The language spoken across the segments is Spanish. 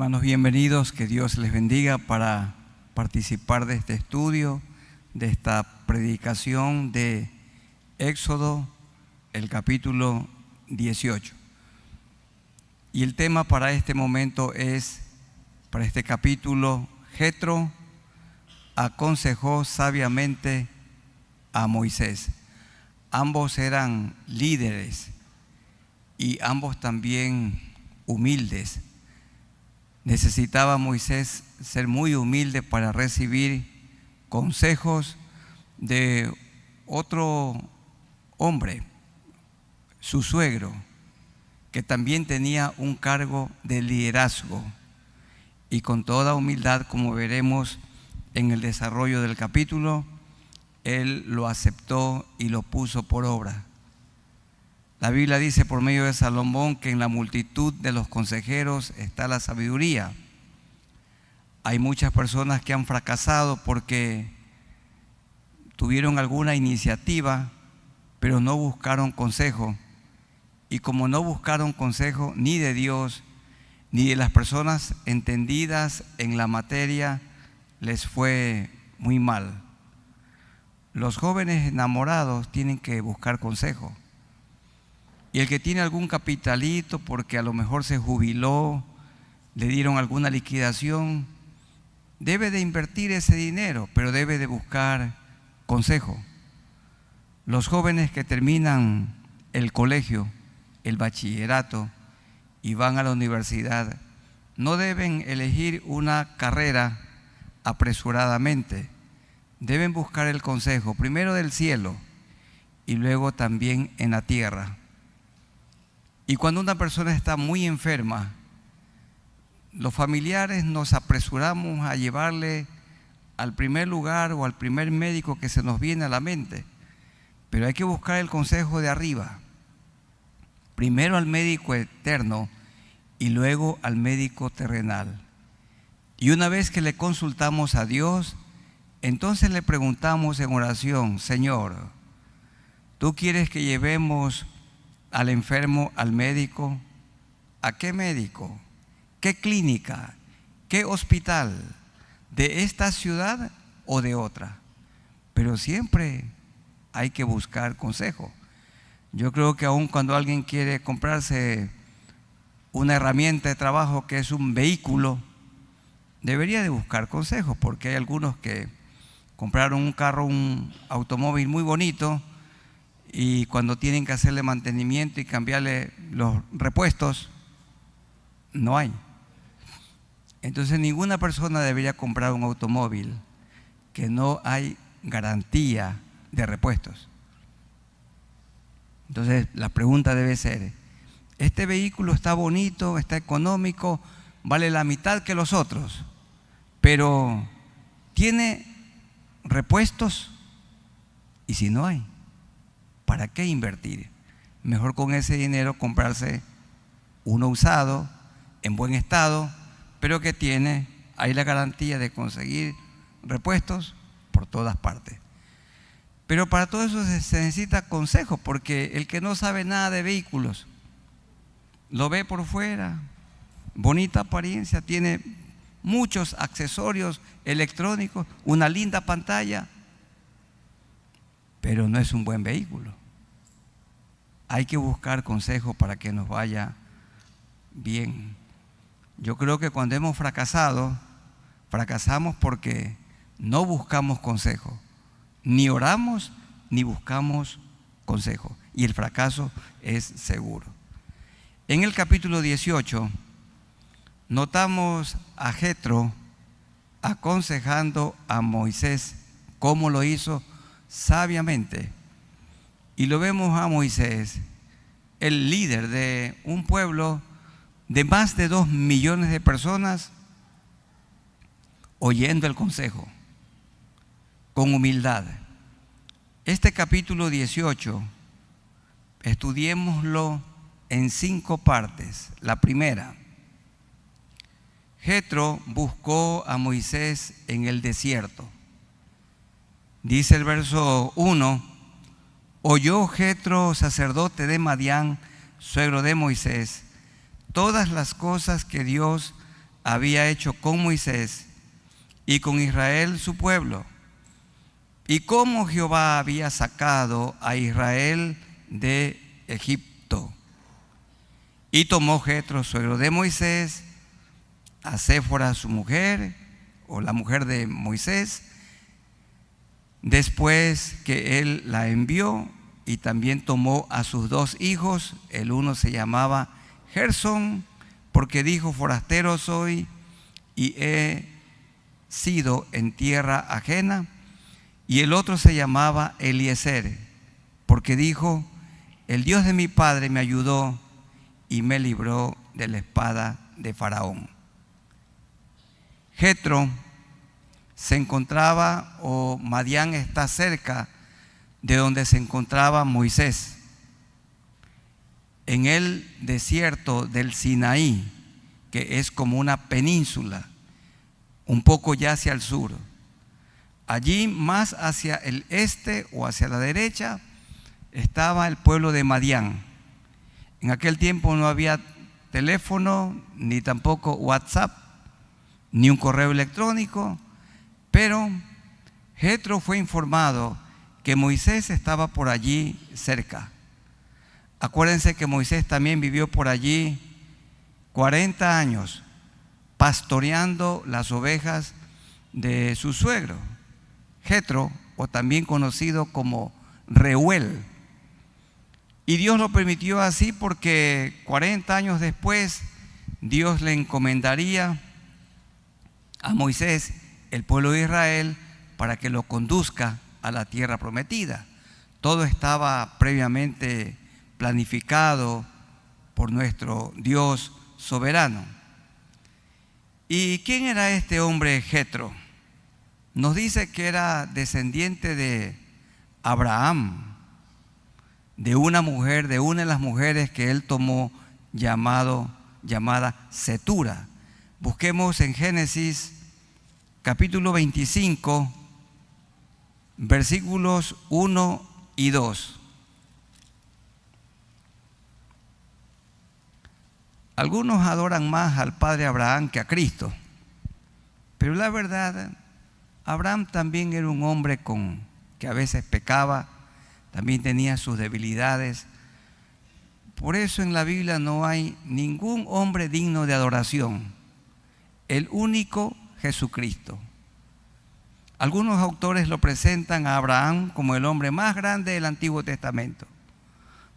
Hermanos, bienvenidos, que Dios les bendiga para participar de este estudio, de esta predicación de Éxodo, el capítulo 18. Y el tema para este momento es, para este capítulo, Jetro aconsejó sabiamente a Moisés. Ambos eran líderes y ambos también humildes. Necesitaba Moisés ser muy humilde para recibir consejos de otro hombre, su suegro, que también tenía un cargo de liderazgo. Y con toda humildad, como veremos en el desarrollo del capítulo, él lo aceptó y lo puso por obra. La Biblia dice por medio de Salomón que en la multitud de los consejeros está la sabiduría. Hay muchas personas que han fracasado porque tuvieron alguna iniciativa, pero no buscaron consejo. Y como no buscaron consejo ni de Dios, ni de las personas entendidas en la materia, les fue muy mal. Los jóvenes enamorados tienen que buscar consejo. Y el que tiene algún capitalito porque a lo mejor se jubiló, le dieron alguna liquidación, debe de invertir ese dinero, pero debe de buscar consejo. Los jóvenes que terminan el colegio, el bachillerato y van a la universidad, no deben elegir una carrera apresuradamente. Deben buscar el consejo, primero del cielo y luego también en la tierra. Y cuando una persona está muy enferma, los familiares nos apresuramos a llevarle al primer lugar o al primer médico que se nos viene a la mente. Pero hay que buscar el consejo de arriba. Primero al médico eterno y luego al médico terrenal. Y una vez que le consultamos a Dios, entonces le preguntamos en oración: Señor, ¿tú quieres que llevemos al enfermo al médico? ¿A qué médico? ¿Qué clínica? ¿Qué hospital? ¿De esta ciudad o de otra? Pero siempre hay que buscar consejo. Yo creo que aun cuando alguien quiere comprarse una herramienta de trabajo que es un vehículo, debería de buscar consejo, porque hay algunos que compraron un carro, un automóvil muy bonito, y cuando tienen que hacerle mantenimiento y cambiarle los repuestos, no hay. Entonces ninguna persona debería comprar un automóvil que no hay garantía de repuestos. Entonces la pregunta debe ser: ¿este vehículo está bonito, está económico, vale la mitad que los otros, pero tiene repuestos? Y si no hay, ¿para qué invertir? Mejor con ese dinero comprarse uno usado, en buen estado, pero que tiene ahí la garantía de conseguir repuestos por todas partes. Pero para todo eso se necesita consejo, porque el que no sabe nada de vehículos lo ve por fuera, bonita apariencia, tiene muchos accesorios electrónicos, una linda pantalla, pero no es un buen vehículo. Hay que buscar consejo para que nos vaya bien. Yo creo que cuando hemos fracasado, fracasamos porque no buscamos consejo, ni oramos ni buscamos consejo, y el fracaso es seguro. En el capítulo 18 notamos a Jetro aconsejando a Moisés. ¿Cómo lo hizo? Sabiamente. Y lo vemos a Moisés, el líder de un pueblo de más de 2 millones de personas, oyendo el consejo con humildad. Este capítulo 18, estudiémoslo en 5 partes. La primera: Jetro buscó a Moisés en el desierto. Dice el verso 1: oyó Jetro, sacerdote de Madián, suegro de Moisés, todas las cosas que Dios había hecho con Moisés y con Israel su pueblo, y cómo Jehová había sacado a Israel de Egipto. Y tomó Jetro, suegro de Moisés, a Séfora su mujer, o la mujer de Moisés, después que él la envió, y también tomó a sus 2 hijos. El uno se llamaba Gersón, porque dijo: forastero soy y he sido en tierra ajena. Y el otro se llamaba Eliezer, porque dijo: el Dios de mi padre me ayudó y me libró de la espada de Faraón. Jetro se encontraba, o Madián está cerca de donde se encontraba Moisés, en el desierto del Sinaí, que es como una península, un poco ya hacia el sur. Allí, más hacia el este o hacia la derecha, estaba el pueblo de Madián. En aquel tiempo no había teléfono, ni tampoco WhatsApp, ni un correo electrónico, pero Jetro fue informado que Moisés estaba por allí cerca. Acuérdense que Moisés también vivió por allí 40 años pastoreando las ovejas de su suegro, Jetro, o también conocido como Reuel. Y Dios lo permitió así porque 40 años después Dios le encomendaría a Moisés el pueblo de Israel para que lo conduzca a la tierra prometida. Todo estaba previamente planificado por nuestro Dios soberano. ¿Y quién era este hombre Jetro? Nos dice que era descendiente de Abraham, de una mujer, de una de las mujeres que él tomó llamada Cetura. Busquemos en Génesis capítulo 25, versículos 1 y 2. Algunos adoran más al padre Abraham que a Cristo, pero la verdad, Abraham también era un hombre que a veces pecaba, también tenía sus debilidades. Por eso en la Biblia no hay ningún hombre digno de adoración, el único Jesucristo. Algunos autores lo presentan a Abraham como el hombre más grande del Antiguo Testamento.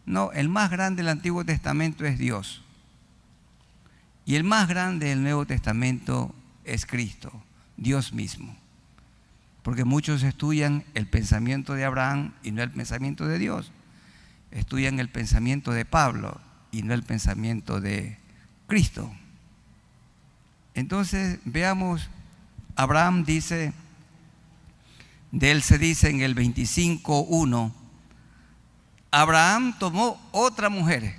No, el más grande del Antiguo Testamento es Dios. Y el más grande del Nuevo Testamento es Cristo, Dios mismo. Porque muchos estudian el pensamiento de Abraham y no el pensamiento de Dios. Estudian el pensamiento de Pablo y no el pensamiento de Cristo. Entonces veamos, Abraham dice, de él se dice en el 25:1, Abraham tomó otra mujer.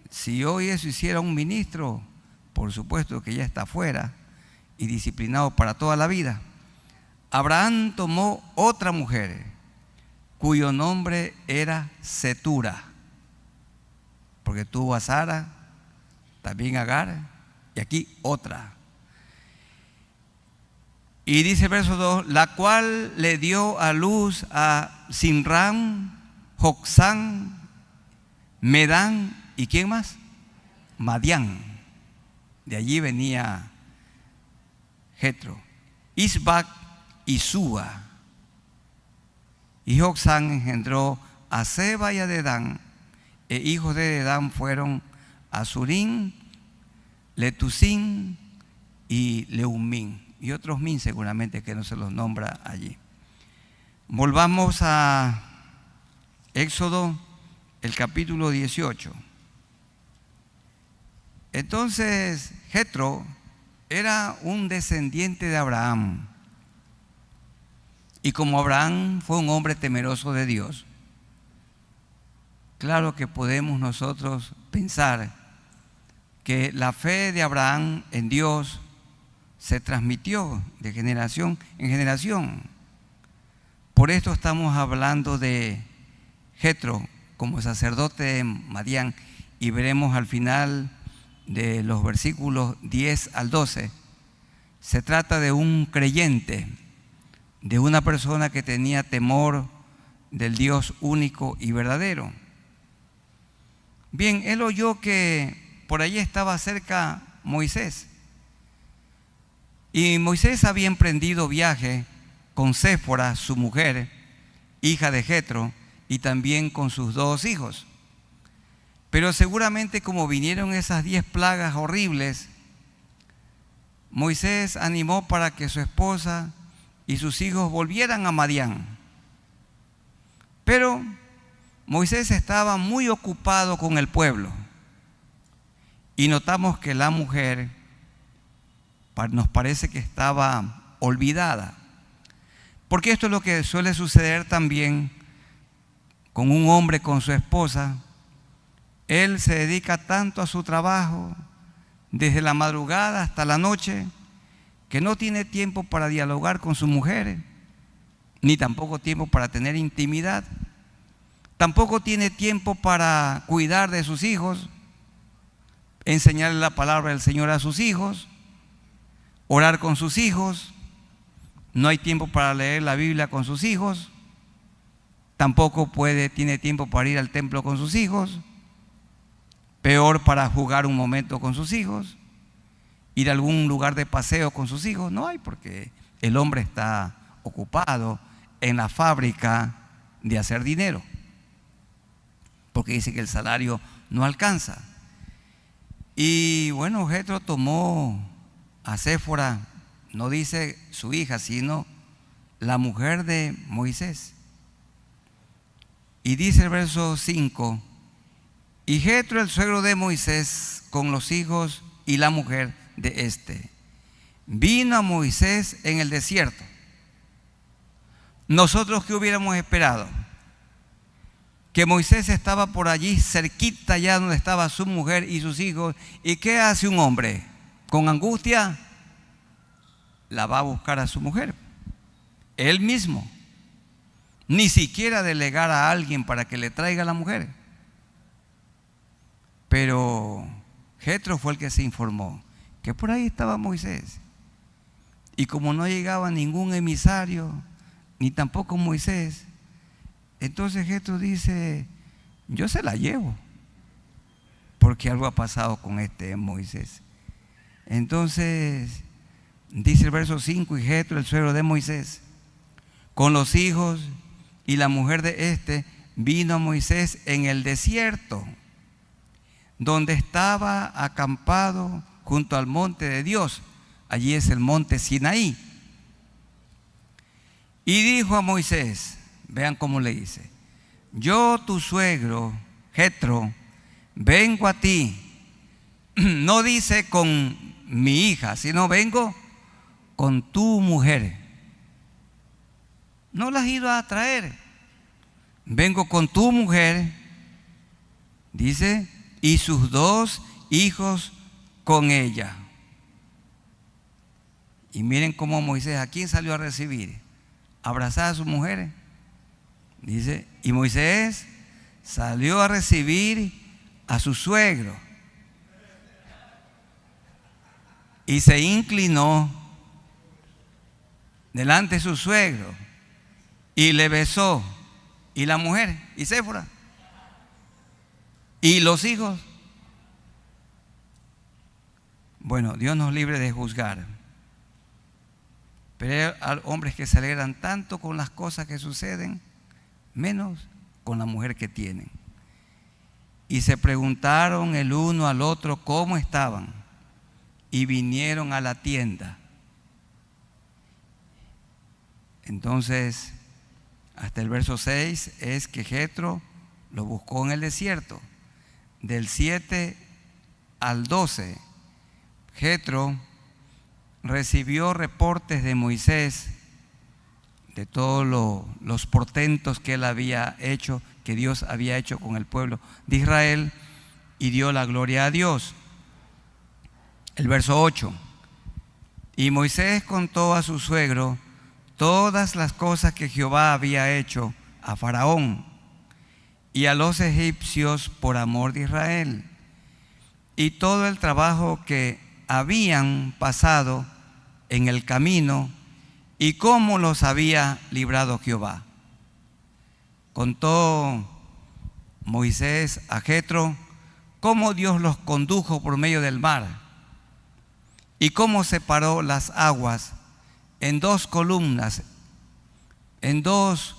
Si hoy eso hiciera un ministro, por supuesto que ya está fuera y disciplinado para toda la vida. Abraham tomó otra mujer, cuyo nombre era Cetura, porque tuvo a Sara, también a Agar, y aquí otra. Y dice el verso 2, la cual le dio a luz a Simram, Joksán, Medán, ¿y quién más? Madián. De allí venía Jetro. Isbac y Súa. Y Joksán engendró a Seba y a Dedán, e hijos de Dedán fueron Azurín, Letusín y Leumín, y otros min seguramente que no se los nombra allí. Volvamos a Éxodo, el capítulo 18. Entonces Jetro era un descendiente de Abraham, y como Abraham fue un hombre temeroso de Dios, claro que podemos nosotros pensar que la fe de Abraham en Dios se transmitió de generación en generación. Por esto estamos hablando de Jetro como sacerdote de Madián, y veremos al final de los versículos 10 al 12, se trata de un creyente, de una persona que tenía temor del Dios único y verdadero. Bien, él oyó que por allí estaba cerca Moisés. Y Moisés había emprendido viaje con Séfora, su mujer, hija de Jetro, y también con sus 2 hijos. Pero seguramente como vinieron esas 10 plagas horribles, Moisés animó para que su esposa y sus hijos volvieran a Madián. Pero Moisés estaba muy ocupado con el pueblo. Y notamos que la mujer nos parece que estaba olvidada. Porque esto es lo que suele suceder también con un hombre, con su esposa. Él se dedica tanto a su trabajo, desde la madrugada hasta la noche, que no tiene tiempo para dialogar con su mujer, ni tampoco tiempo para tener intimidad. Tampoco tiene tiempo para cuidar de sus hijos, enseñarle la palabra del Señor a sus hijos, orar con sus hijos. No hay tiempo para leer la Biblia con sus hijos. Tampoco tiene tiempo para ir al templo con sus hijos. Peor, para jugar un momento con sus hijos, ir a algún lugar de paseo con sus hijos. No hay, porque el hombre está ocupado en la fábrica de hacer dinero, porque dice que el salario no alcanza. Y bueno, Jetro tomó a Séfora, no dice su hija, sino la mujer de Moisés. Y dice el verso 5: y Jetro, el suegro de Moisés, con los hijos y la mujer de éste, vino a Moisés en el desierto. Nosotros, ¿qué hubiéramos esperado? Que Moisés estaba por allí cerquita, ya donde estaba su mujer y sus hijos. ¿Y qué hace un hombre? Con angustia la va a buscar a su mujer, él mismo. Ni siquiera delegar a alguien para que le traiga a la mujer. Pero Jetro fue el que se informó que por ahí estaba Moisés. Y como no llegaba ningún emisario, ni tampoco Moisés, entonces Jetro dice: yo se la llevo, porque algo ha pasado con este Moisés. Entonces dice el verso 5: y Jetro, el suegro de Moisés, con los hijos y la mujer de éste, vino a Moisés en el desierto, donde estaba acampado junto al monte de Dios. Allí es el monte Sinaí. Y dijo a Moisés, vean cómo le dice: yo, tu suegro, Jetro, vengo a ti. No dice con mi hija, sino vengo con tu mujer. No la has ido a traer. Vengo con tu mujer, dice, y sus 2 hijos con ella. Y miren cómo Moisés, ¿a quién salió a recibir? Abrazar a sus mujeres. Dice, y Moisés salió a recibir a su suegro y se inclinó delante de su suegro y le besó. Y la mujer, y Séfora, y los hijos. Bueno, Dios nos libre de juzgar, pero hay hombres que se alegran tanto con las cosas que suceden, menos con la mujer que tienen. Y se preguntaron el uno al otro cómo estaban, y vinieron a la tienda. Entonces, hasta el verso 6 es que Jetro lo buscó en el desierto. Del 7 al 12, Jetro recibió reportes de Moisés, de todos los portentos que él había hecho, que Dios había hecho con el pueblo de Israel, y dio la gloria a Dios. El verso 8: y Moisés contó a su suegro todas las cosas que Jehová había hecho a Faraón y a los egipcios por amor de Israel, y todo el trabajo que habían pasado en el camino y cómo los había librado Jehová. Contó Moisés a Jetro cómo Dios los condujo por medio del mar y cómo separó las aguas en 2 columnas, en 2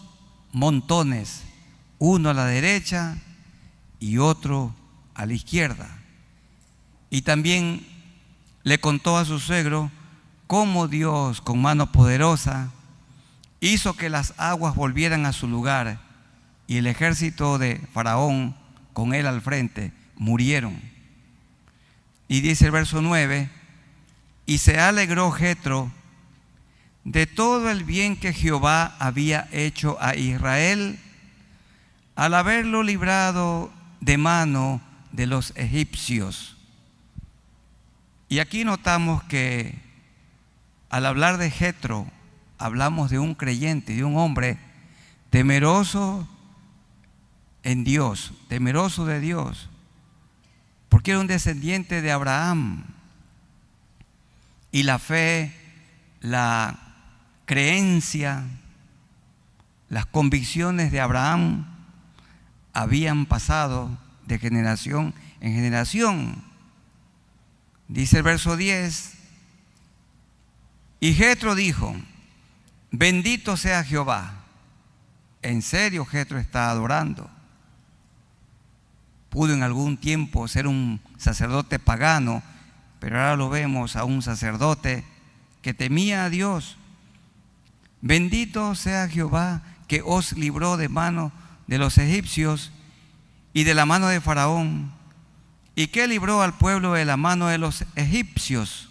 montones, uno a la derecha y otro a la izquierda. Y también le contó a su suegro cómo Dios, con mano poderosa, hizo que las aguas volvieran a su lugar y el ejército de Faraón, con él al frente, murieron. Y dice el verso 9: y se alegró Jetro de todo el bien que Jehová había hecho a Israel al haberlo librado de mano de los egipcios. Y aquí notamos que al hablar de Jetro, hablamos de un creyente, de un hombre temeroso en Dios, temeroso de Dios, porque era un descendiente de Abraham. Y la fe, la creencia, las convicciones de Abraham habían pasado de generación en generación. Dice el verso 10: y Jetro dijo: bendito sea Jehová. En serio, Jetro está adorando. Pudo en algún tiempo ser un sacerdote pagano, pero ahora lo vemos a un sacerdote que temía a Dios. Bendito sea Jehová, que os libró de mano de los egipcios y de la mano de Faraón, y que libró al pueblo de la mano de los egipcios.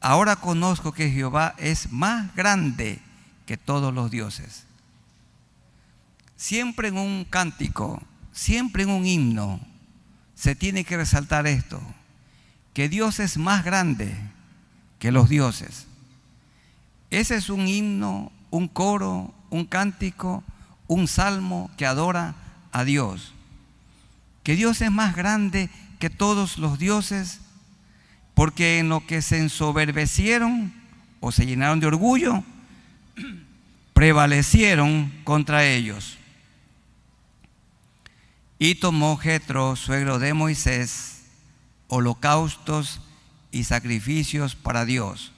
Ahora conozco que Jehová es más grande que todos los dioses. Siempre en un cántico, siempre en un himno, se tiene que resaltar esto: que Dios es más grande que los dioses. Ese es un himno, un coro, un cántico, un salmo que adora a Dios. Que Dios es más grande que todos los dioses, porque en lo que se ensoberbecieron o se llenaron de orgullo, prevalecieron contra ellos. Y tomó Jetro, suegro de Moisés, holocaustos y sacrificios para Dios.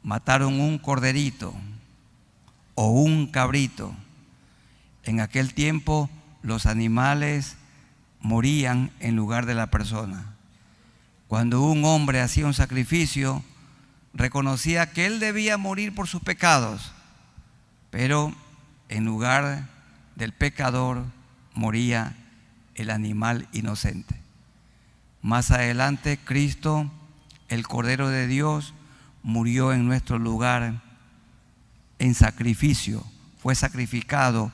Mataron un corderito o un cabrito. En aquel tiempo los animales morían en lugar de la persona. Cuando un hombre hacía un sacrificio, reconocía que él debía morir por sus pecados, pero en lugar del pecador moría el animal inocente. Más adelante, Cristo, el Cordero de Dios, murió en nuestro lugar en sacrificio, fue sacrificado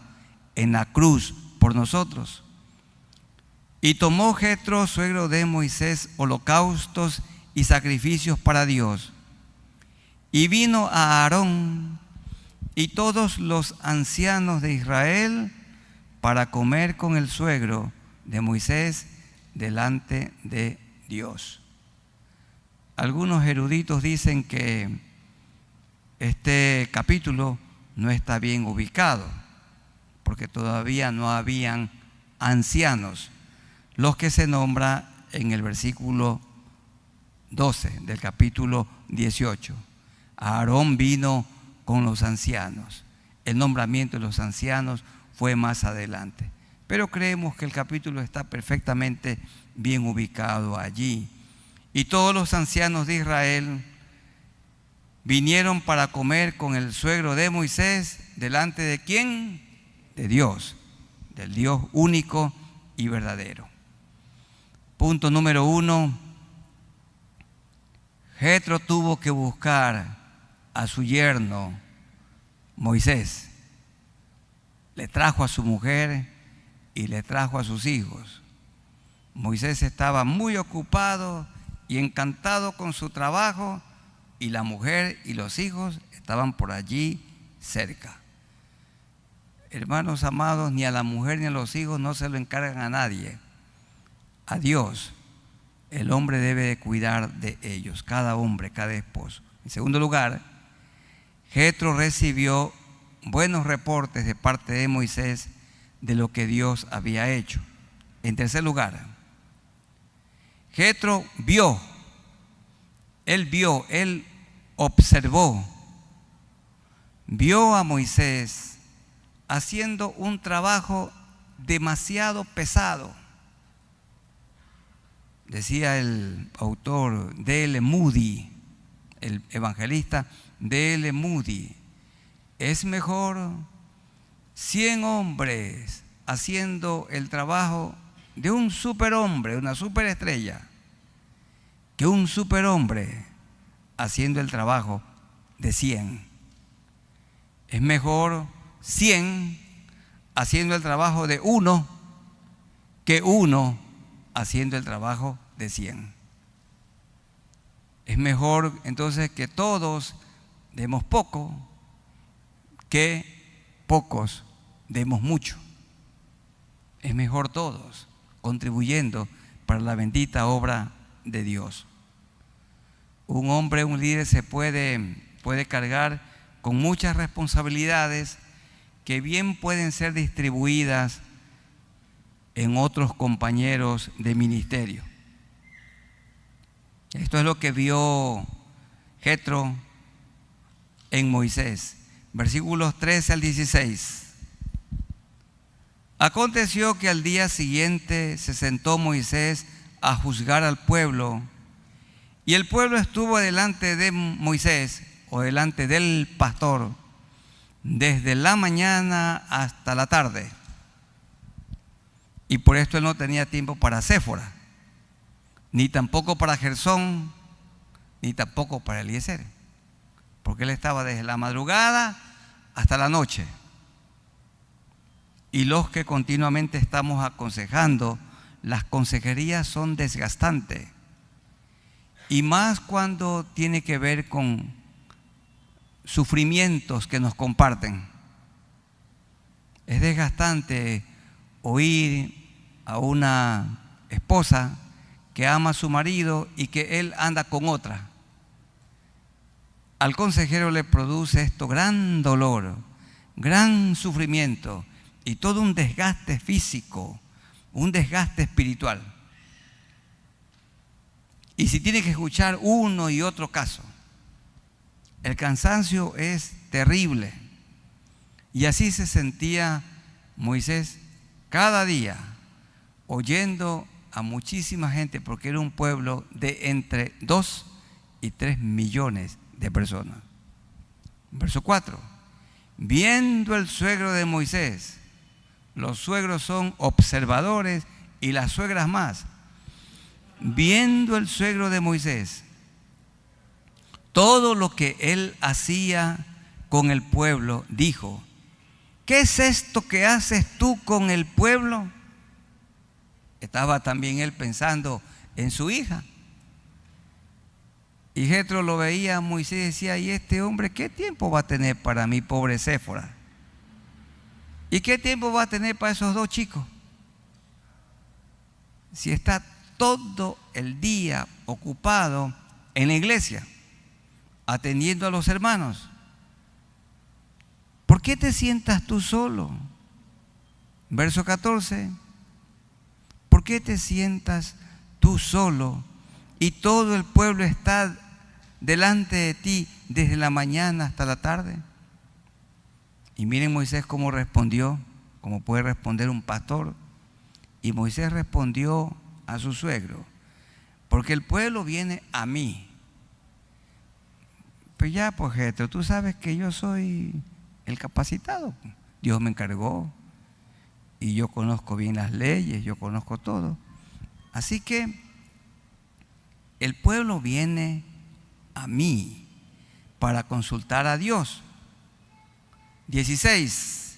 en la cruz por nosotros. Y tomó Jetro, suegro de Moisés, holocaustos y sacrificios para Dios. Y vino a Aarón y todos los ancianos de Israel para comer con el suegro de Moisés delante de Dios. Algunos eruditos dicen que este capítulo no está bien ubicado, porque todavía no habían ancianos, los que se nombra en el versículo 12 del capítulo 18. Aarón vino con los ancianos. El nombramiento de los ancianos fue más adelante. Pero creemos que el capítulo está perfectamente bien ubicado allí. Y todos los ancianos de Israel vinieron para comer con el suegro de Moisés delante de ¿quién? De Dios, del Dios único y verdadero. Punto número 1. Jetro tuvo que buscar a su yerno Moisés. Le trajo a su mujer y le trajo a sus hijos. Moisés estaba muy ocupado y encantado con su trabajo, y la mujer y los hijos estaban por allí cerca. Hermanos amados, ni a la mujer ni a los hijos no se lo encargan a nadie, a Dios. el hombre debe de cuidar de ellos, cada hombre, cada esposo. En segundo lugar, Jetro recibió buenos reportes de parte de Moisés de lo que Dios había hecho. En tercer lugar, Jetro él observó, vio a Moisés haciendo un trabajo demasiado pesado. Decía el autor D.L. Moody, el evangelista D.L. Moody, es mejor 100 hombres haciendo el trabajo de un superhombre, una superestrella, que un superhombre haciendo el trabajo de 100. Es mejor 100 haciendo el trabajo de uno que uno haciendo el trabajo de 100. Es mejor entonces que todos demos poco que pocos demos mucho. Es mejor todos contribuyendo para la bendita obra de Dios. Un hombre, un líder se puede cargar con muchas responsabilidades que bien pueden ser distribuidas en otros compañeros de ministerio. Esto es lo que vio Jetro en Moisés. Versículos 13 al 16. Aconteció que al día siguiente se sentó Moisés a juzgar al pueblo, y el pueblo estuvo delante de Moisés, o delante del pastor, desde la mañana hasta la tarde. Y por esto él no tenía tiempo para Séfora, ni tampoco para Gersón, ni tampoco para Eliezer, porque él estaba desde la madrugada hasta la noche. Y los que continuamente estamos aconsejando, las consejerías son desgastantes, y más cuando tiene que ver con sufrimientos que nos comparten. Es desgastante oír a una esposa que ama a su marido y que él anda con otra. Al consejero le produce esto gran dolor, gran sufrimiento y todo un desgaste físico, un desgaste espiritual. Y si tiene que escuchar uno y otro caso, el cansancio es terrible. Y así se sentía Moisés cada día, oyendo a muchísima gente, porque era un pueblo de entre 2 y 3 millones de personas. Verso 4. Viendo el suegro de Moisés, los suegros son observadores y las suegras más. Viendo el suegro de Moisés todo lo que él hacía con el pueblo, dijo: ¿qué es esto que haces tú con el pueblo? Estaba también él pensando en su hija. Y Jetro lo veía a Moisés y decía: ¿y este hombre qué tiempo va a tener para mi pobre Séfora? ¿Y qué tiempo va a tener para esos 2 chicos? Si está todo el día ocupado en la iglesia, atendiendo a los hermanos. ¿Por qué te sientas tú solo? Verso 14. ¿Por qué te sientas tú solo y todo el pueblo está delante de ti desde la mañana hasta la tarde? Y miren Moisés cómo respondió, como puede responder un pastor. Y Moisés respondió a su suegro: porque el pueblo viene a mí. Pues ya, pues Jetro, tú sabes que yo soy el capacitado. Dios me encargó y yo conozco bien las leyes, yo conozco todo. Así que el pueblo viene a mí para consultar a Dios. 16.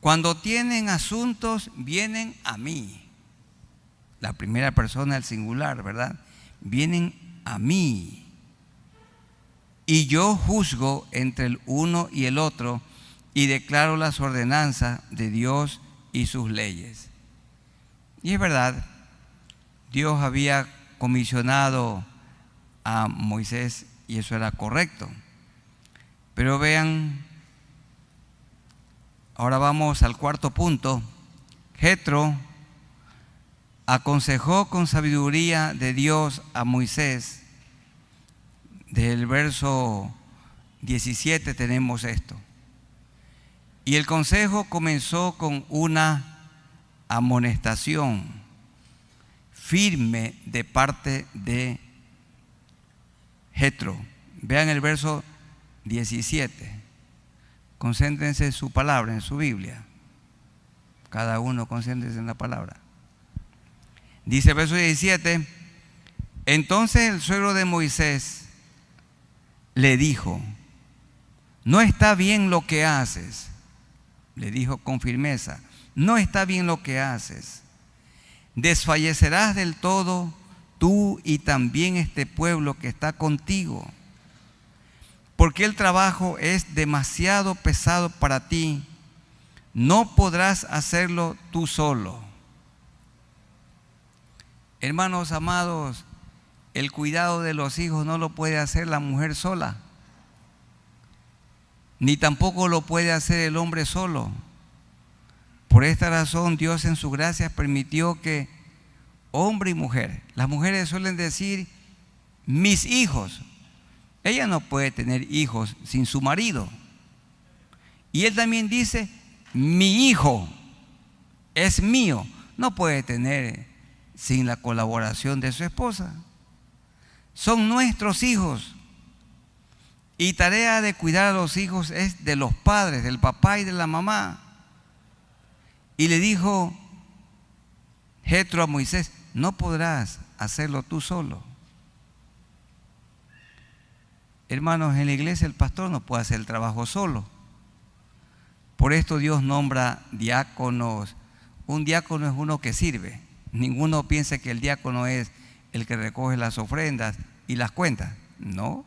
Cuando tienen asuntos, vienen a mí. La primera persona del singular, ¿verdad? Vienen a mí. Y yo juzgo entre el uno y el otro y declaro las ordenanzas de Dios y sus leyes. Y es verdad, Dios había comisionado a Moisés y eso era correcto. Pero vean, ahora vamos al cuarto punto. Jetro aconsejó con sabiduría de Dios a Moisés. Del verso 17 tenemos esto. Y el consejo comenzó con una amonestación firme de parte de Jetro. Vean el verso 17. Concéntrense en su palabra, en su Biblia. Cada uno concéntrense en la palabra. Dice el verso 17: entonces el suegro de Moisés le dijo: no está bien lo que haces. Le dijo con firmeza: no está bien lo que haces. Desfallecerás del todo tú y también este pueblo que está contigo, porque el trabajo es demasiado pesado para ti. No podrás hacerlo tú solo. Hermanos amados, el cuidado de los hijos no lo puede hacer la mujer sola, ni tampoco lo puede hacer el hombre solo. Por esta razón Dios en su gracia permitió que hombre y mujer, las mujeres suelen decir mis hijos. Ella no puede tener hijos sin su marido. Y él también dice mi hijo es mío. No puede tener sin la colaboración de su esposa. Son nuestros hijos. Y tarea de cuidar a los hijos es de los padres, del papá y de la mamá. Y le dijo Jetro a Moisés: no podrás hacerlo tú solo. Hermanos, en la iglesia el pastor no puede hacer el trabajo solo. Por esto Dios nombra diáconos. Un diácono es uno que sirve. Ninguno piense que el diácono es el que recoge las ofrendas y las cuenta. No.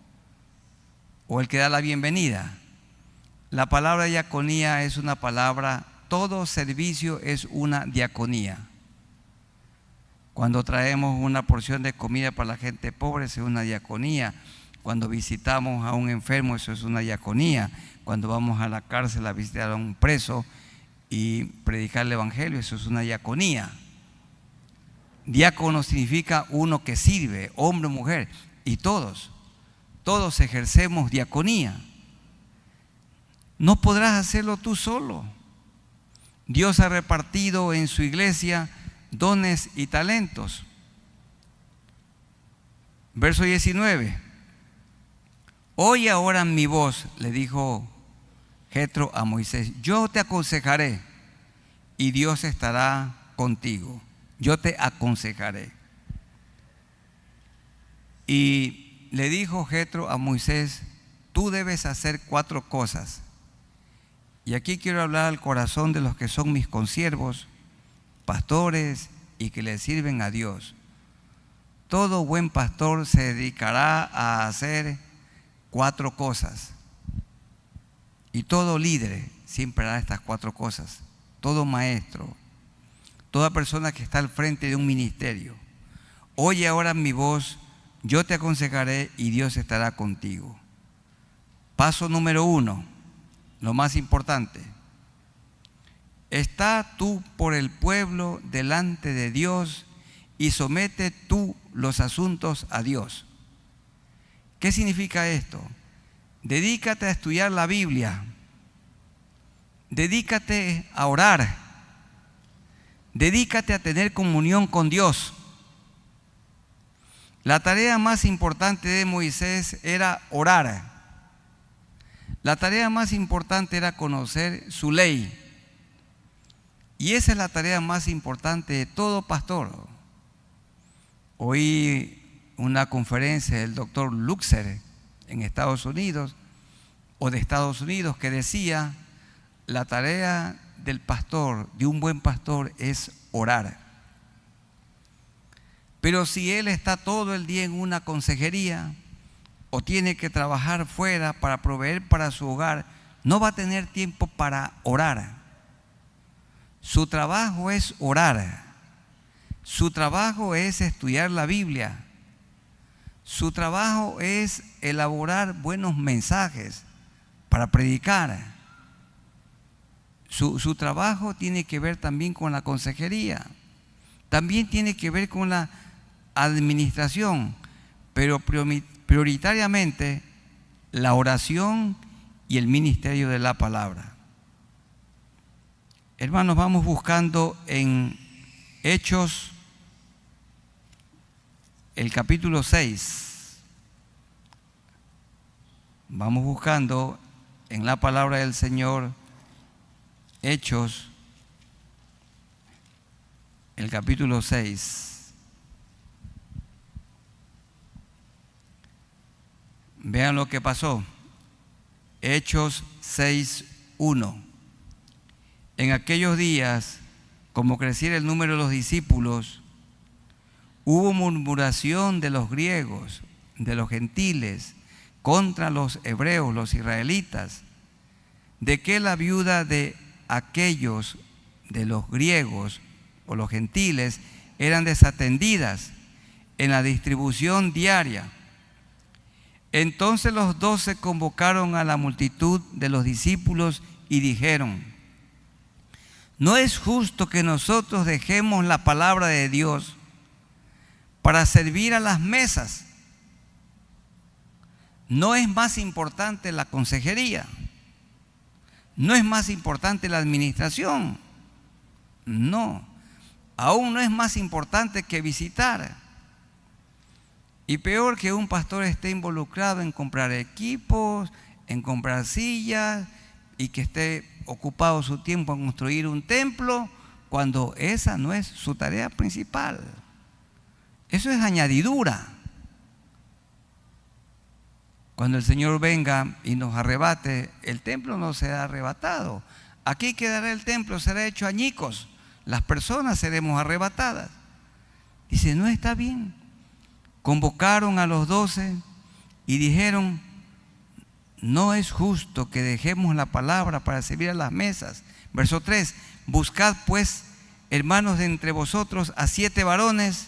O el que da la bienvenida. La palabra diaconía es una palabra, todo servicio es una diaconía. Cuando traemos una porción de comida para la gente pobre, eso es una diaconía. Cuando visitamos a un enfermo, eso es una diaconía. Cuando vamos a la cárcel a visitar a un preso y predicar el evangelio, eso es una diaconía. Diácono significa uno que sirve, hombre o mujer, y todos ejercemos diaconía. No podrás hacerlo tú solo. Dios ha repartido en su iglesia dones y talentos. Verso 19. Oye ahora mi voz, le dijo Jetro a Moisés: yo te aconsejaré y Dios estará contigo. Yo te aconsejaré. Y le dijo Jetro a Moisés: tú debes hacer 4 cosas. Y aquí quiero hablar al corazón de los que son mis consiervos, pastores y que le sirven a Dios. Todo buen pastor se dedicará a hacer 4 cosas. Y todo líder siempre hará estas 4 cosas. Todo maestro, toda persona que está al frente de un ministerio. Oye ahora mi voz, yo te aconsejaré y Dios estará contigo. Paso número 1, lo más importante. Está tú por el pueblo delante de Dios y somete tú los asuntos a Dios. ¿Qué significa esto? Dedícate a estudiar la Biblia. Dedícate a orar. Dedícate a tener comunión con Dios. La tarea más importante de Moisés era orar. La tarea más importante era conocer su ley. Y esa es la tarea más importante de todo pastor. Oí una conferencia del doctor Luxer en Estados Unidos, o de Estados Unidos, que decía: la tarea del pastor, de un buen pastor, es orar. Pero si él está todo el día en una consejería o tiene que trabajar fuera para proveer para su hogar, no va a tener tiempo para orar. Su trabajo es orar. Su trabajo es estudiar la Biblia. Su trabajo es elaborar buenos mensajes para predicar. Su trabajo tiene que ver también con la consejería. También tiene que ver con la administración, pero prioritariamente la oración y el ministerio de la palabra. Hermanos, vamos buscando en Hechos, el capítulo 6. Vamos buscando en la palabra del Señor, Hechos, el capítulo 6. Vean lo que pasó. Hechos 6:1. En aquellos días, como creciera el número de los discípulos, hubo murmuración de los griegos, de los gentiles, contra los hebreos, los israelitas, de que la viuda de aquellos de los griegos o los gentiles eran desatendidas en la distribución diaria. Entonces los 12 convocaron a la multitud de los discípulos y dijeron: no es justo que nosotros dejemos la palabra de Dios para servir a las mesas. No es más importante la consejería, no es más importante la administración, no, aún no es más importante que visitar. Y peor que un pastor esté involucrado en comprar equipos, en comprar sillas y que esté ocupado su tiempo en construir un templo, cuando esa no es su tarea principal. Eso es añadidura. Cuando el Señor venga y nos arrebate, el templo no será arrebatado. Aquí quedará el templo, será hecho añicos. Las personas seremos arrebatadas. Dice, no está bien. Convocaron a los 12 y dijeron: no es justo que dejemos la palabra para servir a las mesas. Verso 3: buscad pues, hermanos, de entre vosotros a 7 varones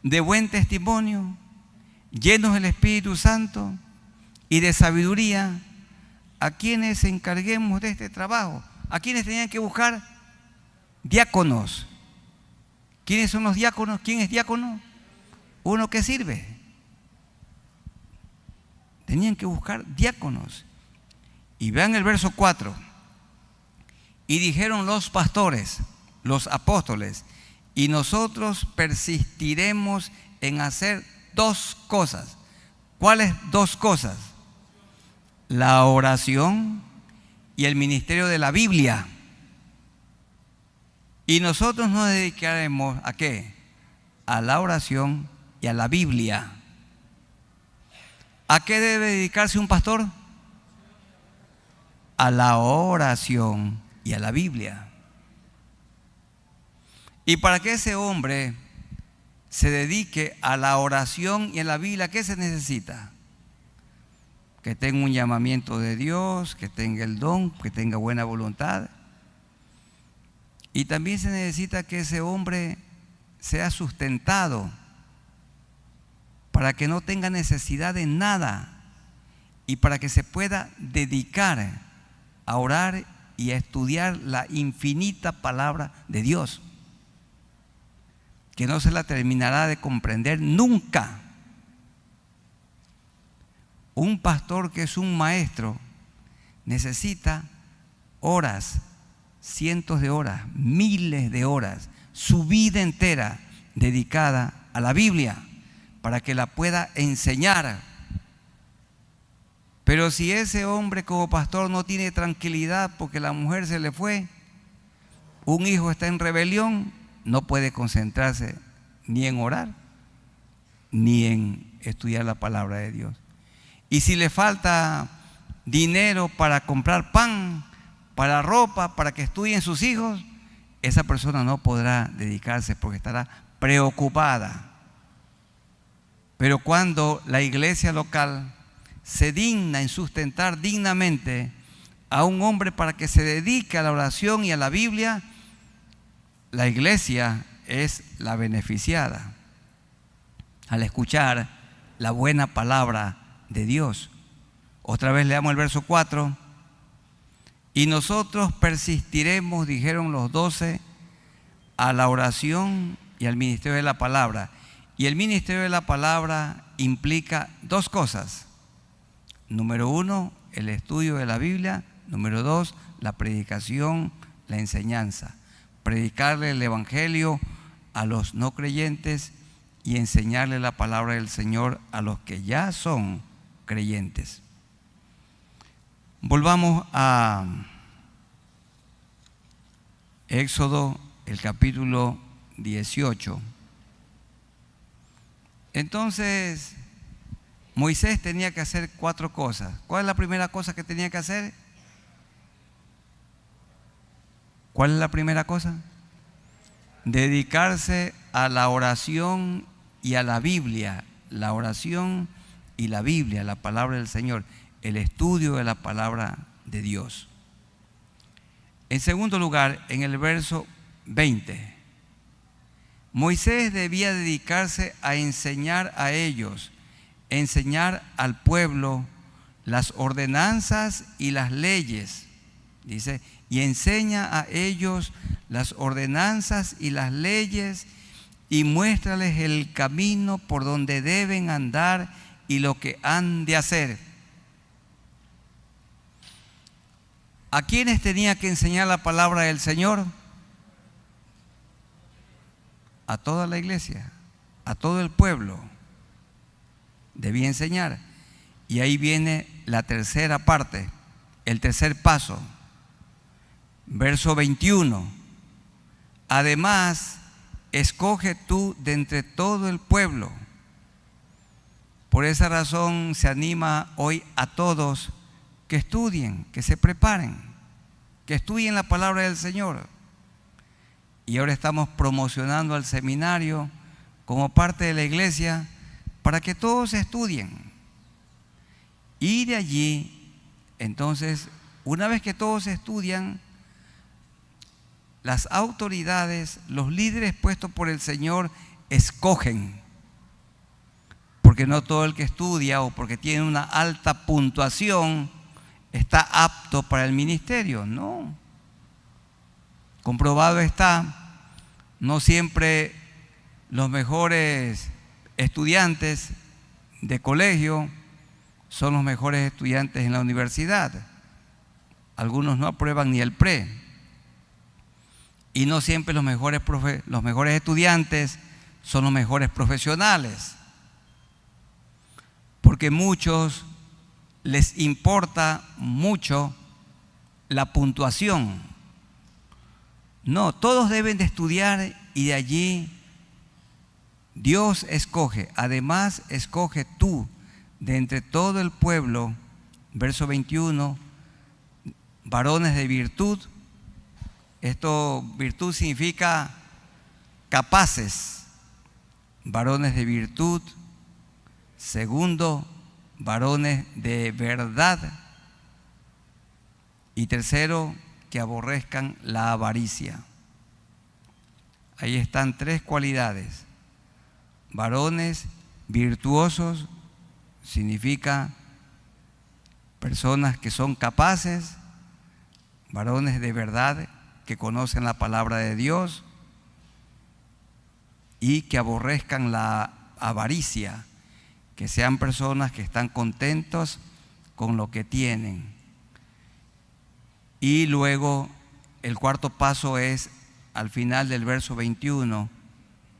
de buen testimonio, llenos del Espíritu Santo y de sabiduría, a quienes encarguemos de este trabajo. ¿A quienes tenían que buscar? Diáconos. ¿Quiénes son los diáconos? ¿Quién es diácono? Uno que sirve. Tenían que buscar diáconos. Y vean el verso 4. Y dijeron los pastores, los apóstoles: y nosotros persistiremos en hacer 2 cosas. ¿Cuáles 2 cosas? La oración y el ministerio de la Biblia. Y nosotros nos dedicaremos ¿a qué? A la oración y a la Biblia. ¿A qué debe dedicarse un pastor? A la oración y a la Biblia. Y para que ese hombre se dedique a la oración y a la Biblia, ¿qué se necesita? Que tenga un llamamiento de Dios, que tenga el don, que tenga buena voluntad. Y también se necesita que ese hombre sea sustentado para que no tenga necesidad de nada y para que se pueda dedicar a orar y a estudiar la infinita palabra de Dios, que no se la terminará de comprender nunca. Un pastor que es un maestro necesita horas, cientos de horas, miles de horas, su vida entera dedicada a la Biblia para que la pueda enseñar. Pero si ese hombre como pastor no tiene tranquilidad porque la mujer se le fue, un hijo está en rebelión, no puede concentrarse ni en orar ni en estudiar la palabra de Dios. Y si le falta dinero para comprar pan, para ropa, para que estudien sus hijos, esa persona no podrá dedicarse porque estará preocupada. Pero cuando la iglesia local se digna en sustentar dignamente a un hombre para que se dedique a la oración y a la Biblia, la iglesia es la beneficiada al escuchar la buena palabra de Dios. Otra vez leamos el verso 4. Y nosotros persistiremos, dijeron los 12, a la oración y al ministerio de la palabra. Y el ministerio de la palabra implica dos cosas. Número 1, el estudio de la Biblia. Número 2, la predicación, la enseñanza. Predicarle el evangelio a los no creyentes y enseñarle la palabra del Señor a los que ya son creyentes. Volvamos a Éxodo, el capítulo 18. Entonces, Moisés tenía que hacer 4 cosas. ¿Cuál es la primera cosa que tenía que hacer? ¿Cuál es la primera cosa? Dedicarse a la oración y a la Biblia. La oración y la Biblia, la palabra del Señor, el estudio de la palabra de Dios. En segundo lugar, en el verso 20, Moisés debía dedicarse a enseñar a ellos, enseñar al pueblo las ordenanzas y las leyes. Dice, y enseña a ellos las ordenanzas y las leyes y muéstrales el camino por donde deben andar y lo que han de hacer. ¿A quiénes tenía que enseñar la palabra del Señor? A toda la iglesia, a todo el pueblo. Debía enseñar. Y ahí viene la tercera parte, el tercer paso. Verso 21. Además, escoge tú de entre todo el pueblo. Por esa razón se anima hoy a todos que estudien, que se preparen, que estudien la palabra del Señor. Y ahora estamos promocionando al seminario como parte de la iglesia para que todos estudien. Y de allí, entonces, una vez que todos estudian, las autoridades, los líderes puestos por el Señor, escogen. Porque no todo el que estudia o porque tiene una alta puntuación está apto para el ministerio, no. Comprobado está, no siempre los mejores estudiantes de colegio son los mejores estudiantes en la universidad. Algunos no aprueban ni el pre. Y no siempre los mejores estudiantes son los mejores profesionales. Porque muchos les importa mucho la puntuación. No, todos deben de estudiar y de allí Dios escoge. Además, escoge tú de entre todo el pueblo, verso 21, varones de virtud. Esto, virtud significa capaces, varones de virtud. Segundo, varones de verdad. Y tercero, que aborrezcan la avaricia. Ahí están 3 cualidades. Varones virtuosos significa personas que son capaces, varones de verdad que conocen la palabra de Dios y que aborrezcan la avaricia, que sean personas que están contentos con lo que tienen. Y luego el cuarto paso es al final del verso 21,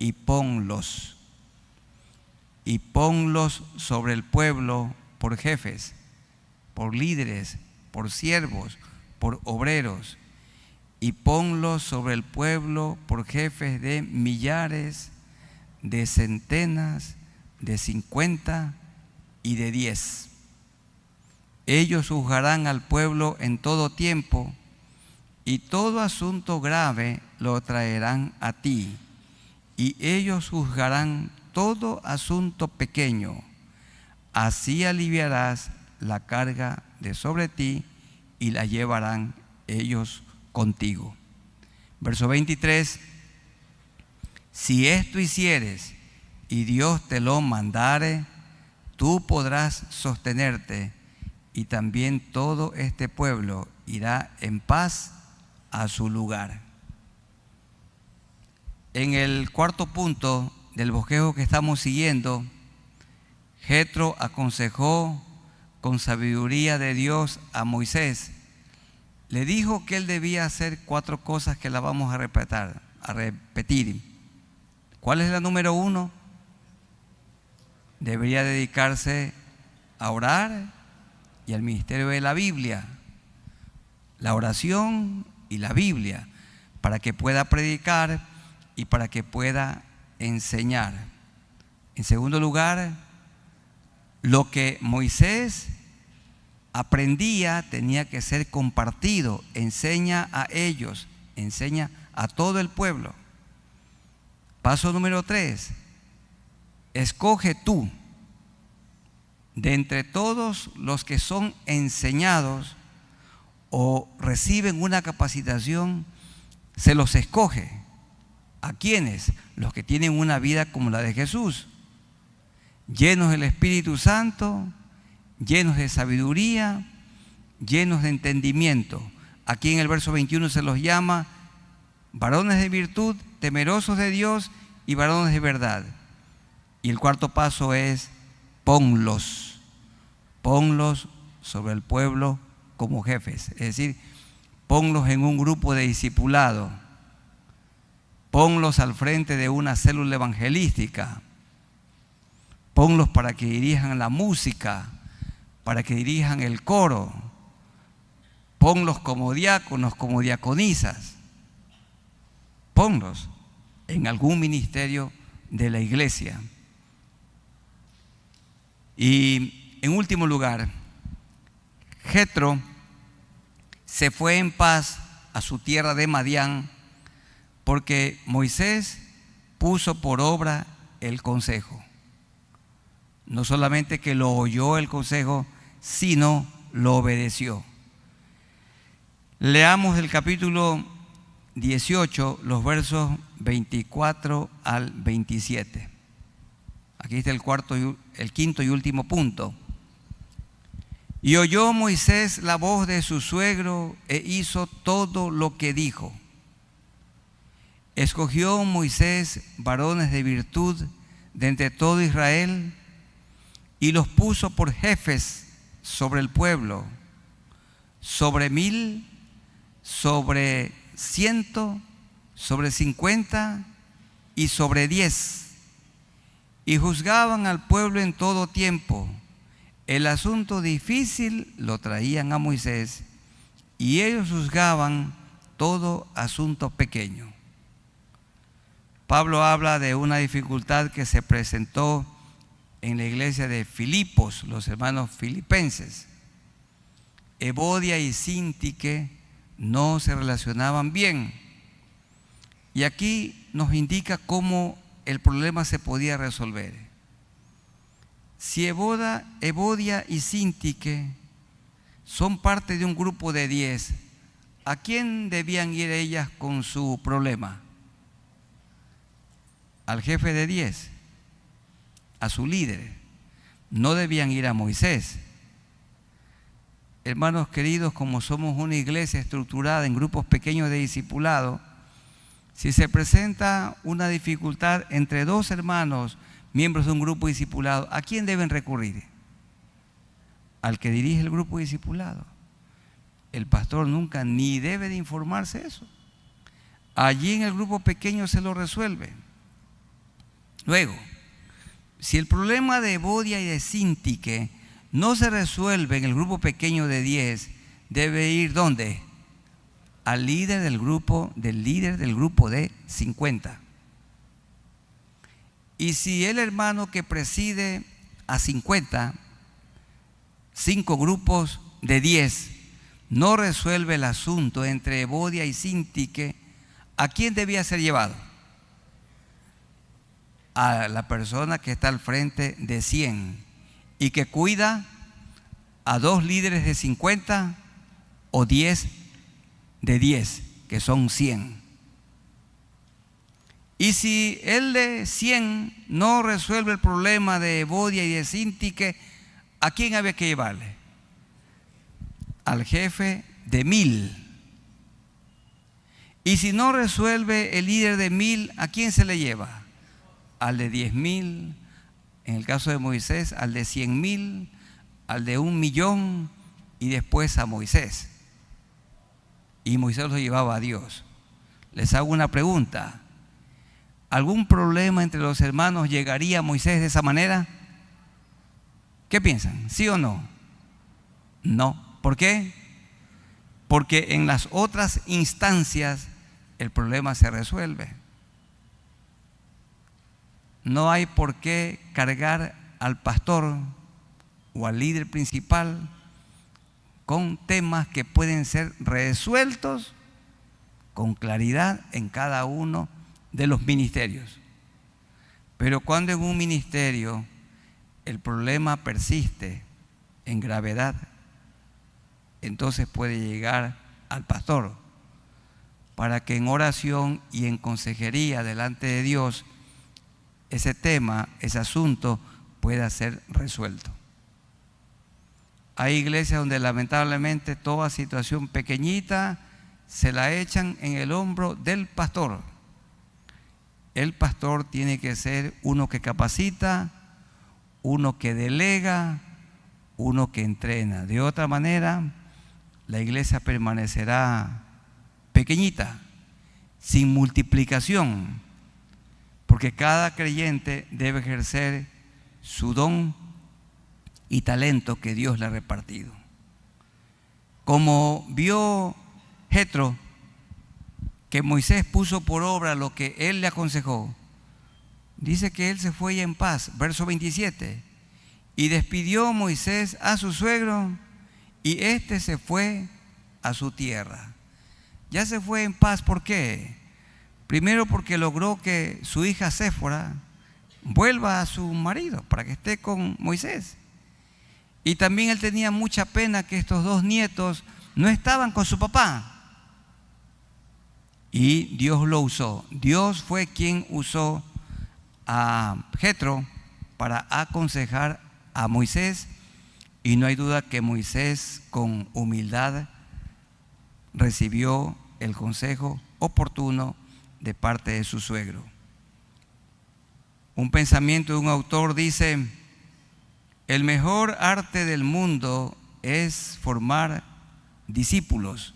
y ponlos sobre el pueblo por jefes, por líderes, por siervos, por obreros, y ponlos sobre el pueblo por jefes de millares, de centenas, de 50 y de 10. Ellos juzgarán al pueblo en todo tiempo y todo asunto grave lo traerán a ti, y ellos juzgarán todo asunto pequeño. Así aliviarás la carga de sobre ti y la llevarán ellos contigo. Verso 23. Si esto hicieres y Dios te lo mandare, tú podrás sostenerte, y también todo este pueblo irá en paz a su lugar. En el cuarto punto del bosquejo que estamos siguiendo, Jetro aconsejó con sabiduría de Dios a Moisés. Le dijo que él debía hacer 4 cosas que las vamos a repetir. ¿Cuál es la número 1? Debería dedicarse a orar y al ministerio de la Biblia. La oración y la Biblia, para que pueda predicar y para que pueda enseñar. En segundo lugar, lo que Moisés aprendía tenía que ser compartido. Enseña a ellos, enseña a todo el pueblo. Paso número 3, escoge tú de entre todos los que son enseñados o reciben una capacitación, se los escoge. ¿A quiénes? Los que tienen una vida como la de Jesús, llenos del Espíritu Santo, llenos de sabiduría, llenos de entendimiento. Aquí en el verso 21 se los llama varones de virtud, temerosos de Dios y varones de verdad. Y el cuarto paso es ponlos sobre el pueblo como jefes, es decir, ponlos en un grupo de discipulado, ponlos al frente de una célula evangelística, ponlos para que dirijan la música, para que dirijan el coro, ponlos como diáconos, como diaconisas, ponlos en algún ministerio de la iglesia. Y en último lugar, Jetro se fue en paz a su tierra de Madián porque Moisés puso por obra el consejo. No solamente que lo oyó el consejo, sino lo obedeció. Leamos el capítulo 18, los versos 24 al 27. Aquí está el quinto y último punto. Y oyó Moisés la voz de su suegro e hizo todo lo que dijo. Escogió Moisés varones de virtud de entre todo Israel y los puso por jefes sobre el pueblo, sobre 1000, sobre 100, sobre 50 y sobre 10. Y juzgaban al pueblo en todo tiempo. El asunto difícil lo traían a Moisés y ellos juzgaban todo asunto pequeño. Pablo habla de una dificultad que se presentó en la iglesia de Filipos, los hermanos filipenses. Evodia y Síntique no se relacionaban bien. Y aquí nos indica cómo el problema se podía resolver. Si Evodia y Síntique son parte de un grupo de 10, ¿a quién debían ir ellas con su problema? Al jefe de 10, a su líder. No debían ir a Moisés. Hermanos queridos, como somos una iglesia estructurada en grupos pequeños de discipulado, si se presenta una dificultad entre 2 hermanos, miembros de un grupo discipulado, ¿a quién deben recurrir? Al que dirige el grupo discipulado. El pastor nunca ni debe de informarse eso. Allí en el grupo pequeño se lo resuelve. Luego, si el problema de Evodia y de Síntique no se resuelve en el grupo pequeño de 10, debe ir ¿dónde? Al líder del grupo de 50. Y si el hermano que preside a 50, 5 grupos de 10, no resuelve el asunto entre Evodia y Síntique, ¿a quién debía ser llevado? A la persona que está al frente de 100 y que cuida a 2 líderes de 50 o 10 de 10, que son 100. Y si el de 100 no resuelve el problema de Evodia y de Síntique, ¿a quién había que llevarle? Al jefe de 1000. Y si no resuelve el líder de 1000, ¿a quién se le lleva? Al de 10.000, en el caso de Moisés, al de 100.000, al de 1.000.000 y después a Moisés. Y Moisés lo llevaba a Dios. Les hago una pregunta. ¿Algún problema entre los hermanos llegaría a Moisés de esa manera? ¿Qué piensan? ¿Sí o no? No. ¿Por qué? Porque en las otras instancias el problema se resuelve. No hay por qué cargar al pastor o al líder principal con temas que pueden ser resueltos con claridad en cada uno de los ministerios. Pero cuando en un ministerio el problema persiste en gravedad, entonces puede llegar al pastor para que en oración y en consejería delante de Dios ese tema, ese asunto pueda ser resuelto. Hay iglesias donde lamentablemente toda situación pequeñita se la echan en el hombro del pastor. El pastor tiene que ser uno que capacita, uno que delega, uno que entrena. De otra manera, la iglesia permanecerá pequeñita, sin multiplicación, porque cada creyente debe ejercer su don y talento que Dios le ha repartido. Como vio Jetro que Moisés puso por obra lo que él le aconsejó, dice que él se fue en paz, verso 27, y despidió Moisés a su suegro y éste se fue a su tierra. Ya se fue en paz, ¿por qué? Primero porque logró que su hija Séfora vuelva a su marido para que esté con Moisés. Y también él tenía mucha pena que estos dos nietos no estaban con su papá. Y Dios lo usó. Dios fue quien usó a Jetro para aconsejar a Moisés. Y no hay duda que Moisés con humildad recibió el consejo oportuno de parte de su suegro. Un pensamiento de un autor dice: el mejor arte del mundo es formar discípulos.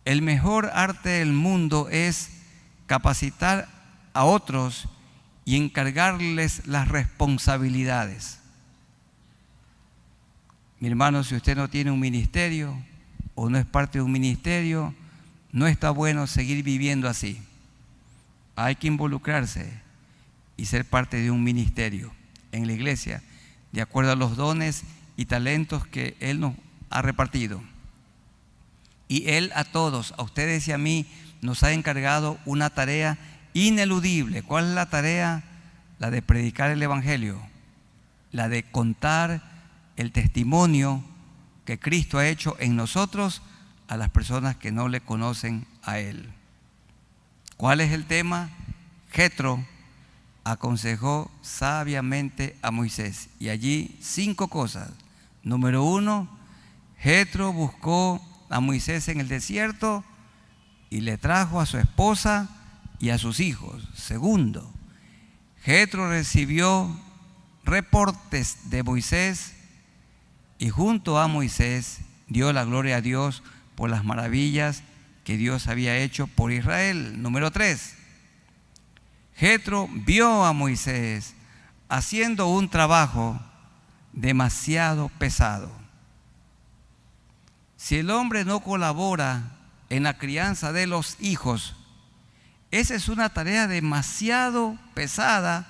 El mejor arte del mundo es capacitar a otros y encargarles las responsabilidades. Mi hermano, si usted no tiene un ministerio o no es parte de un ministerio, no está bueno seguir viviendo así. Hay que involucrarse y ser parte de un ministerio en la iglesia, de acuerdo a los dones y talentos que Él nos ha repartido. Y Él a todos, a ustedes y a mí, nos ha encargado una tarea ineludible. ¿Cuál es la tarea? La de predicar el Evangelio, la de contar el testimonio que Cristo ha hecho en nosotros a las personas que no le conocen a Él. ¿Cuál es el tema? Jetro aconsejó sabiamente a Moisés, y allí 5 cosas. Número 1, Jetro buscó a Moisés en el desierto y le trajo a su esposa y a sus hijos. Segundo, Jetro recibió reportes de Moisés y junto a Moisés dio la gloria a Dios por las maravillas que Dios había hecho por Israel. Número 3, Jetro vio a Moisés haciendo un trabajo demasiado pesado. Si el hombre no colabora en la crianza de los hijos, esa es una tarea demasiado pesada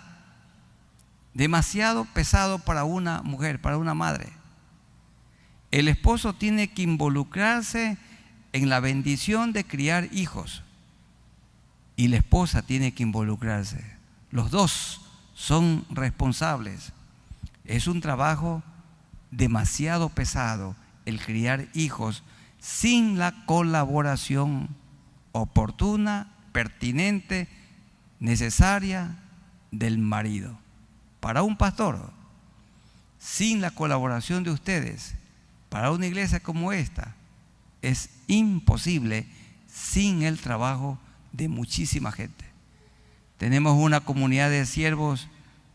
para una mujer, para una madre. El esposo tiene que involucrarse en la bendición de criar hijos y la esposa tiene que involucrarse. Los dos son responsables. Es un trabajo demasiado pesado el criar hijos sin la colaboración oportuna, pertinente necesaria del marido. Para un pastor, sin la colaboración de ustedes, para una iglesia como esta, es imposible sin el trabajo de muchísima gente. Tenemos una comunidad de siervos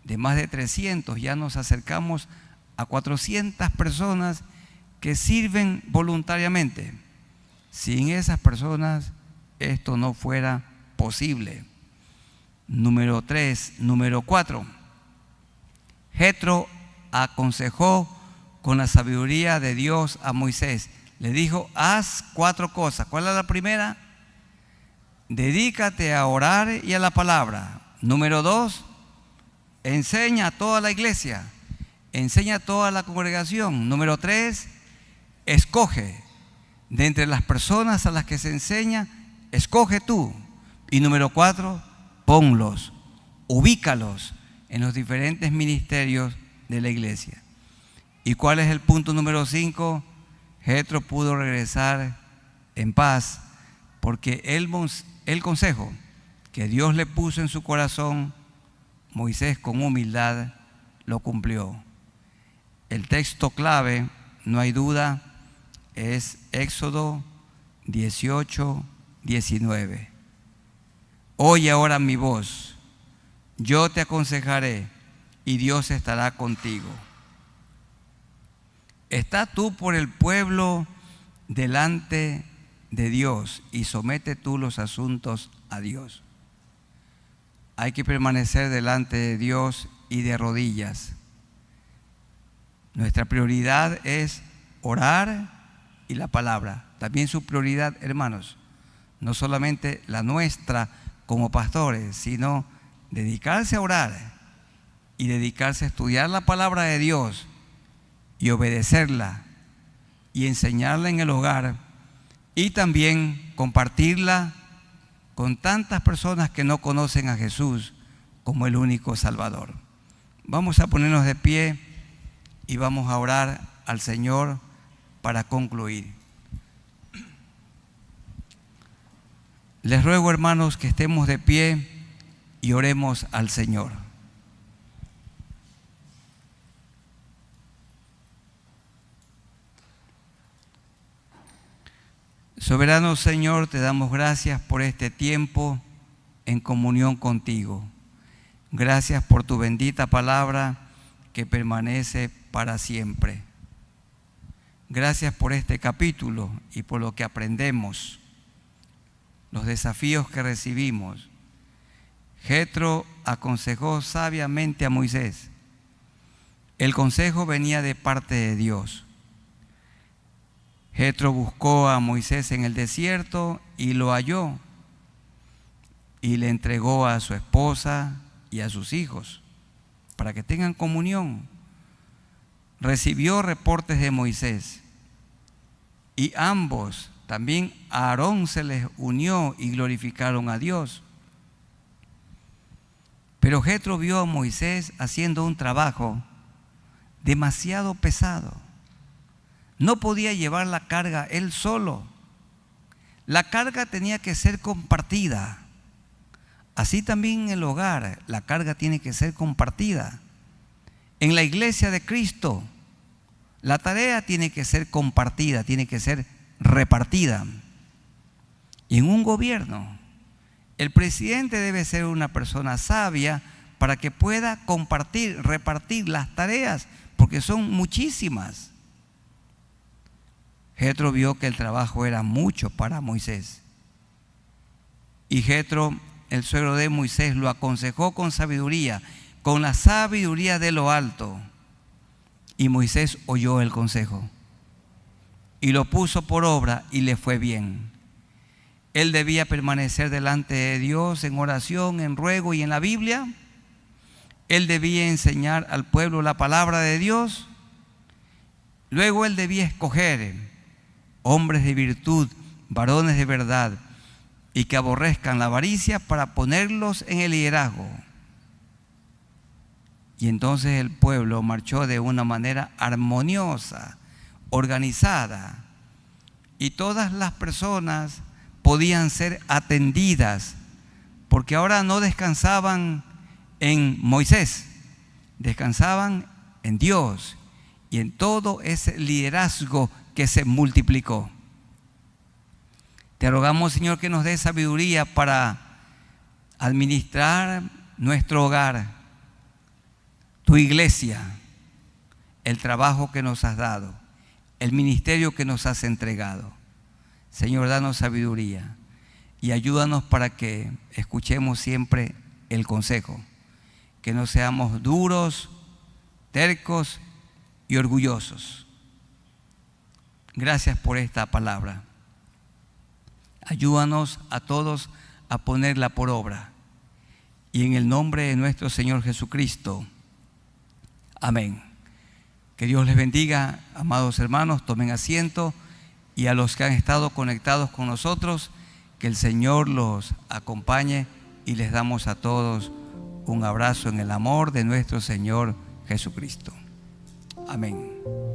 de más de 300, ya nos acercamos a 400 personas que sirven voluntariamente. Sin esas personas esto no fuera posible. Número 4. Jetro aconsejó con la sabiduría de Dios a Moisés. Le dijo, haz 4 cosas. ¿Cuál es la primera? Dedícate a orar y a la palabra. Número 2, enseña a toda la iglesia, enseña a toda la congregación. Número 3, escoge de entre las personas a las que se enseña, escoge tú. Y número 4, ponlos, ubícalos en los diferentes ministerios de la iglesia. ¿Y cuál es el punto número 5? Jetro pudo regresar en paz porque el consejo que Dios le puso en su corazón, Moisés con humildad lo cumplió. El texto clave, no hay duda, es Éxodo 18, 19. Oye ahora mi voz, yo te aconsejaré y Dios estará contigo. Está tú por el pueblo delante de Dios y somete tú los asuntos a Dios. Hay que permanecer delante de Dios y de rodillas. Nuestra prioridad es orar y la palabra. También su prioridad, hermanos, no solamente la nuestra como pastores, sino dedicarse a orar y dedicarse a estudiar la palabra de Dios y obedecerla y enseñarla en el hogar y también compartirla con tantas personas que no conocen a Jesús como el único Salvador. Vamos a ponernos de pie y vamos a orar al Señor para concluir. Les ruego, hermanos, que estemos de pie y oremos al Señor. Soberano Señor, te damos gracias por este tiempo en comunión contigo. Gracias por tu bendita palabra que permanece para siempre. Gracias por este capítulo y por lo que aprendemos, los desafíos que recibimos. Jetro aconsejó sabiamente a Moisés. El consejo venía de parte de Dios. Jetro buscó a Moisés en el desierto y lo halló y le entregó a su esposa y a sus hijos para que tengan comunión. Recibió reportes de Moisés y ambos, también a Aarón se les unió y glorificaron a Dios. Pero Jetro vio a Moisés haciendo un trabajo demasiado pesado. No podía llevar la carga él solo. La carga tenía que ser compartida. Así también en el hogar, la carga tiene que ser compartida. En la iglesia de Cristo, la tarea tiene que ser compartida, tiene que ser repartida. Y en un gobierno, el presidente debe ser una persona sabia para que pueda compartir, repartir las tareas, porque son muchísimas. Jetro vio que el trabajo era mucho para Moisés. Y Jetro, el suegro de Moisés, lo aconsejó con sabiduría, con la sabiduría de lo alto. Y Moisés oyó el consejo y lo puso por obra y le fue bien. Él debía permanecer delante de Dios en oración, en ruego y en la Biblia. Él debía enseñar al pueblo la palabra de Dios. Luego él debía escoger hombres de virtud, varones de verdad, y que aborrezcan la avaricia para ponerlos en el liderazgo. Y entonces el pueblo marchó de una manera armoniosa, organizada, y todas las personas podían ser atendidas porque ahora no descansaban en Moisés, descansaban en Dios y en todo ese liderazgo que se multiplicó. Te rogamos, Señor, que nos dé sabiduría para administrar nuestro hogar, tu iglesia, el trabajo que nos has dado, el ministerio que nos has entregado. Señor, danos sabiduría y ayúdanos para que escuchemos siempre el consejo, que no seamos duros, tercos y orgullosos. Gracias por esta palabra. Ayúdanos a todos a ponerla por obra. Y en el nombre de nuestro Señor Jesucristo. Amén. Que Dios les bendiga, amados hermanos, tomen asiento, y a los que han estado conectados con nosotros, que el Señor los acompañe, y les damos a todos un abrazo en el amor de nuestro Señor Jesucristo. Amén.